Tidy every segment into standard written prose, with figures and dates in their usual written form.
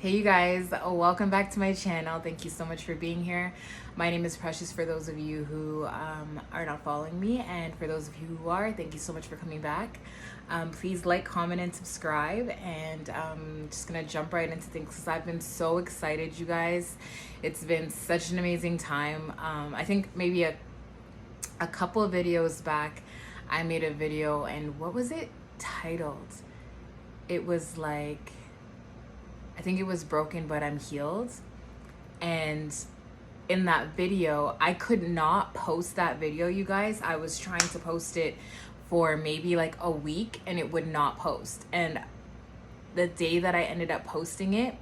Hey you guys, welcome back to my channel. Thank you so much for being here. My name is Precious for those of you who are not following me, and for those of you who are, thank you so much for coming back. Please like, comment, and subscribe, and just gonna jump right into things because I've been so excited, you guys. It's been such an amazing time. I think maybe a couple of videos back I made a video, and what was it titled? It was like, I think it was Broken But I'm Healed. And in that video, I could not post that video, you guys. I was trying to post it for maybe like a week and it would not post. And the day that I ended up posting it,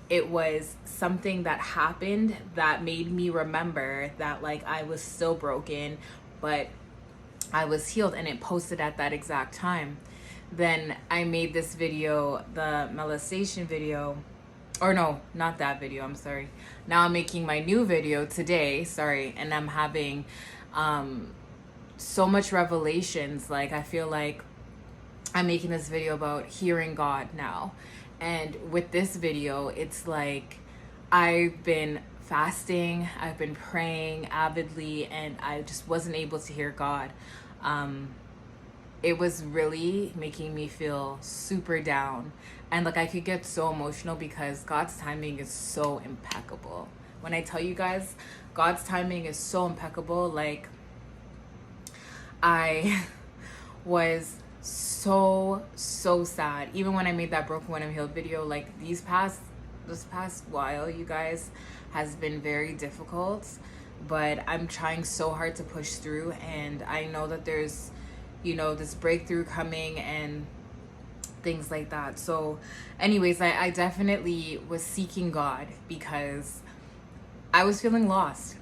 it was something that happened that made me remember that like I was still broken, but I was healed, and it posted at that exact time. Then I made this video, the molestation video, or no, not that video, I'm sorry. Now I'm making my new video today, sorry, and I'm having so much revelations. Like, I feel like I'm making this video about hearing God now. And with this video, it's like I've been fasting, I've been praying avidly, and I just wasn't able to hear God. It was really making me feel super down, and like I could get so emotional because God's timing is so impeccable. When I tell you guys, God's timing is so impeccable, like I was so sad even when I made that Broken When I'm Healed video. Like this past while, you guys, has been very difficult, but I'm trying so hard to push through, and I know that there's, you know, this breakthrough coming and things like that. So anyways, I definitely was seeking God because I was feeling lost.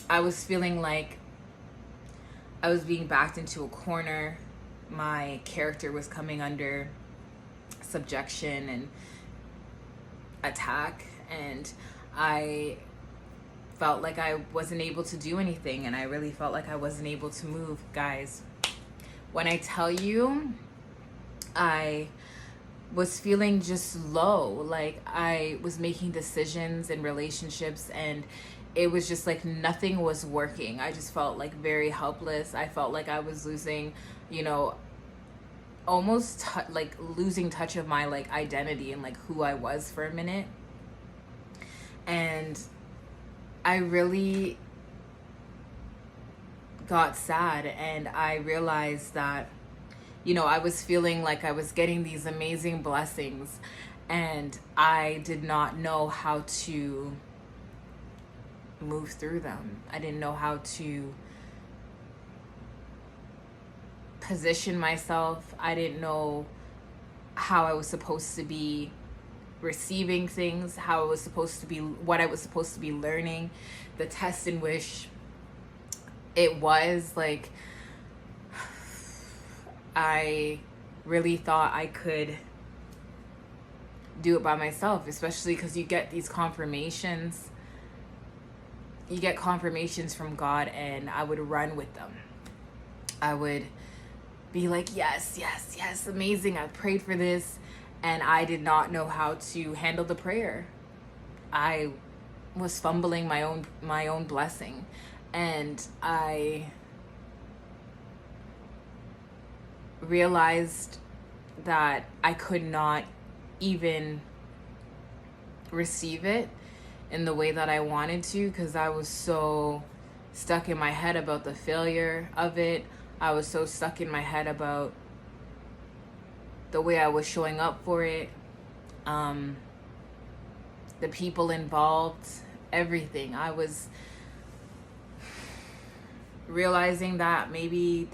I was feeling like I was being backed into a corner. My character was coming under subjection and attack, and I felt like I wasn't able to do anything, and I really felt like I wasn't able to move, guys. When I tell you, I was feeling just low, like I was making decisions in relationships and it was just like nothing was working. I just felt like very helpless. I felt like I was losing, you know, almost like losing touch of my like identity and like who I was for a minute. And I really got sad, and I realized that, you know, I was feeling like I was getting these amazing blessings and I did not know how to move through them. I didn't know how to position myself. I didn't know how I was supposed to be receiving things, how I was supposed to be, what I was supposed to be learning, the test in which it was like, I really thought I could do it by myself, especially because you get these confirmations. You get confirmations from God, and I would run with them. I would be like, yes, yes, yes, amazing. I prayed for this, and I did not know how to handle the prayer. I was fumbling my own blessing, and I realized that I could not even receive it in the way that I wanted to, because I was so stuck in my head about the failure of it. I was so stuck in my head about the way I was showing up for it, the people involved, everything. I was realizing that maybe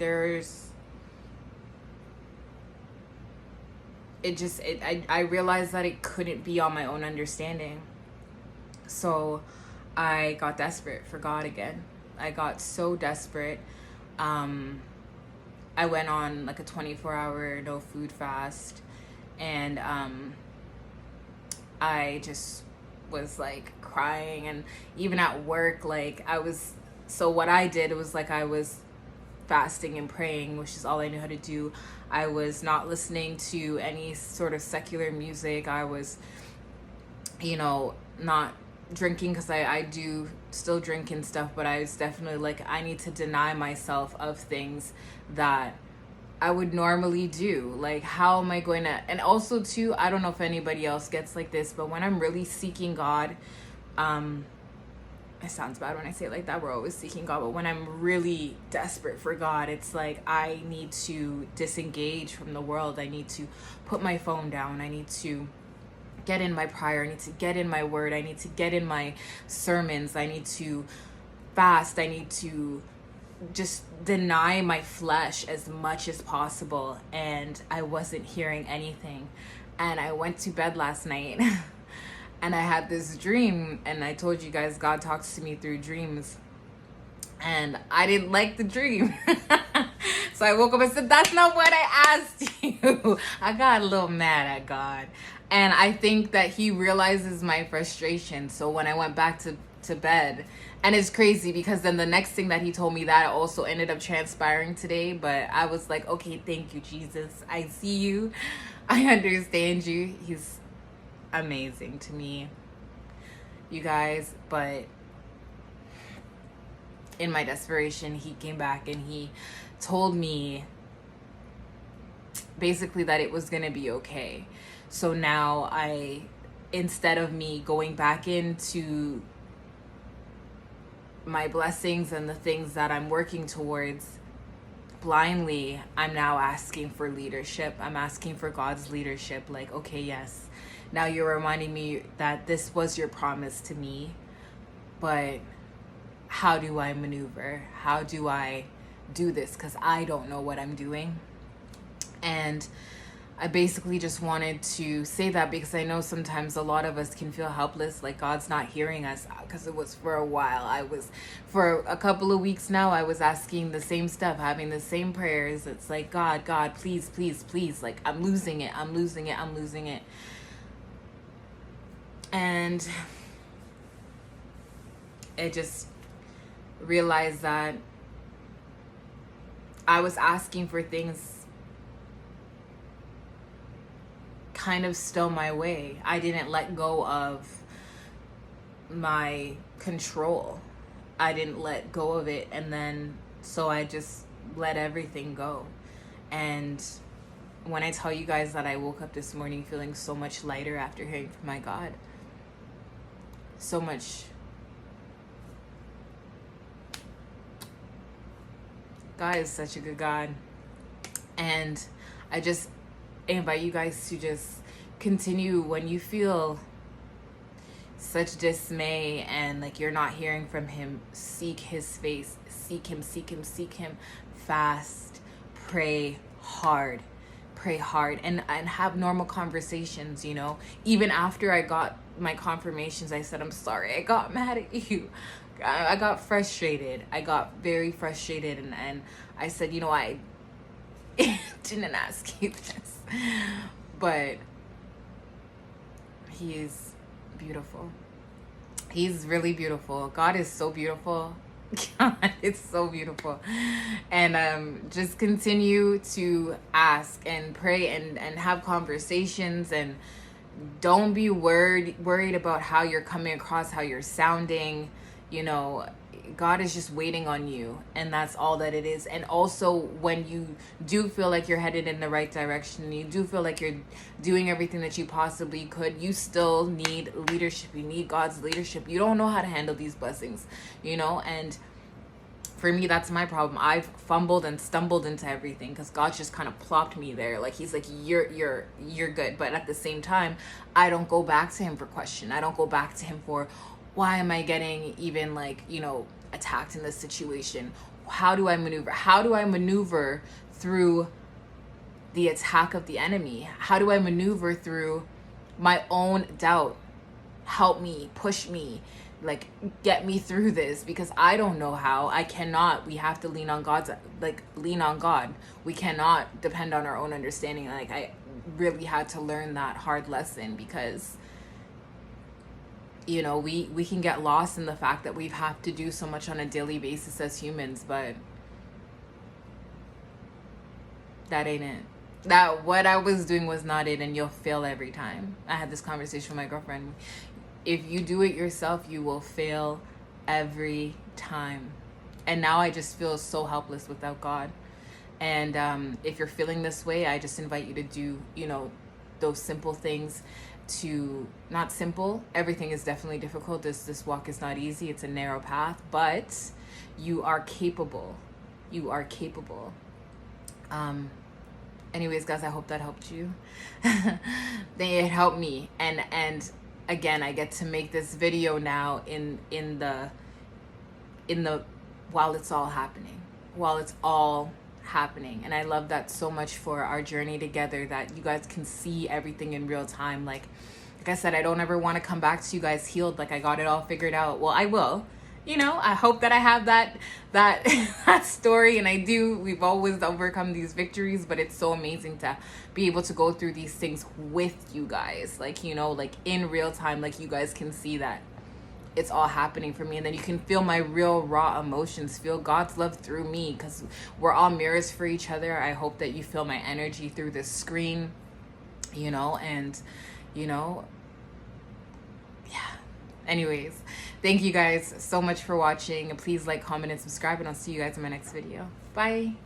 I realized that it couldn't be on my own understanding. So I got desperate for God again. I got so desperate. I went on like a 24-hour no food fast, and I just was like crying, and even at work, like so what I did was like I was fasting and praying, which is all I knew how to do. I was not listening to any sort of secular music. I was you know, not drinking, because I do still drink and stuff, but I was definitely like, I need to deny myself of things that I would normally do. Like, how am I going to, and also too, I don't know if anybody else gets like this, but when I'm really seeking God, it sounds bad when I say it like that, we're always seeking God, but when I'm really desperate for God, it's like I need to disengage from the world. I need to put my phone down. I need to get in my prayer. I need to get in my word. I need to get in my sermons. I need to fast. I need to just deny my flesh as much as possible. And I wasn't hearing anything. And I went to bed last night and I had this dream, and I told you guys God talks to me through dreams, and I didn't like the dream. So I woke up and said, that's not what I asked you. I got a little mad at God, and I think that he realizes my frustration. So when I went back to bed, and it's crazy because then the next thing that he told me, that also ended up transpiring today, but I was like, okay, thank you, Jesus. I see you. I understand you. He's amazing to me, you guys. But in my desperation, he came back and he told me basically that it was gonna be okay. So now instead of me going back into my blessings and the things that I'm working towards blindly, I'm now asking for leadership. I'm asking for God's leadership. Like, okay, yes, now you're reminding me that this was your promise to me, but how do I maneuver? How do I do this? Because I don't know what I'm doing. And I basically just wanted to say that because I know sometimes a lot of us can feel helpless, like God's not hearing us, because it was for a while. For a couple of weeks now, I was asking the same stuff, having the same prayers. It's like, God, please, please, please. Like, I'm losing it. And I just realized that I was asking for things kind of still my way. I didn't let go of my control. I didn't let go of it. And then, so I just let everything go. And when I tell you guys that I woke up this morning feeling so much lighter after hearing from my God, so much. God is such a good God. And I just invite you guys to just continue when you feel such dismay and like you're not hearing from him. Seek his face. Seek him. Fast. Pray hard. And have normal conversations, you know. Even after I got my confirmations, I said, I'm sorry, I got mad at you. I got frustrated. I got very frustrated, and I said, you know, I didn't ask you this. But he is beautiful. He's really beautiful. God is so beautiful. God, it's so beautiful. And just continue to ask and pray and have conversations, and don't be worried about how you're coming across, how you're sounding. You know, God is just waiting on you, and that's all that it is. And also, when you do feel like you're headed in the right direction, you do feel like you're doing everything that you possibly could, you still need leadership. You need God's leadership. You don't know how to handle these blessings, you know. And for me, that's my problem. I've fumbled and stumbled into everything because God just kind of plopped me there. Like, he's like, you're good. But at the same time, I don't go back to him for question. I don't go back to him for, why am I getting even, like, you know, attacked in this situation? How do I maneuver? How do I maneuver through the attack of the enemy? How do I maneuver through my own doubt? Help me, push me, like, get me through this, because I don't know how. I cannot. We have to lean on God. We cannot depend on our own understanding. Like, I really had to learn that hard lesson, because you know, we can get lost in the fact that we have to do so much on a daily basis as humans, but that ain't it. that what I was doing was not it, and you'll fail every time. I had this conversation with my girlfriend. If you do it yourself, you will fail every time. And now I just feel so helpless without God. And if you're feeling this way, I just invite you to do, you know, those simple things. To not simple, everything is definitely difficult. This walk is not easy. It's a narrow path, but you are capable. You are capable. Anyways, guys, I hope that helped you. It helped me, and again, I get to make this video now in the while it's all happening, and I love that so much for our journey together, that you guys can see everything in real time. Like I said, I don't ever want to come back to you guys healed, like I got it all figured out. Well, I will, you know, I hope that I have that that story, and I do. We've always overcome these victories, but it's so amazing to be able to go through these things with you guys, like, you know, like in real time, like you guys can see that it's all happening for me, and then you can feel my real raw emotions, feel God's love through me, because we're all mirrors for each other. I hope that you feel my energy through this screen, you know, and you know, yeah. Anyways, thank you guys so much for watching. Please like, comment, and subscribe, and I'll see you guys in my next video. Bye.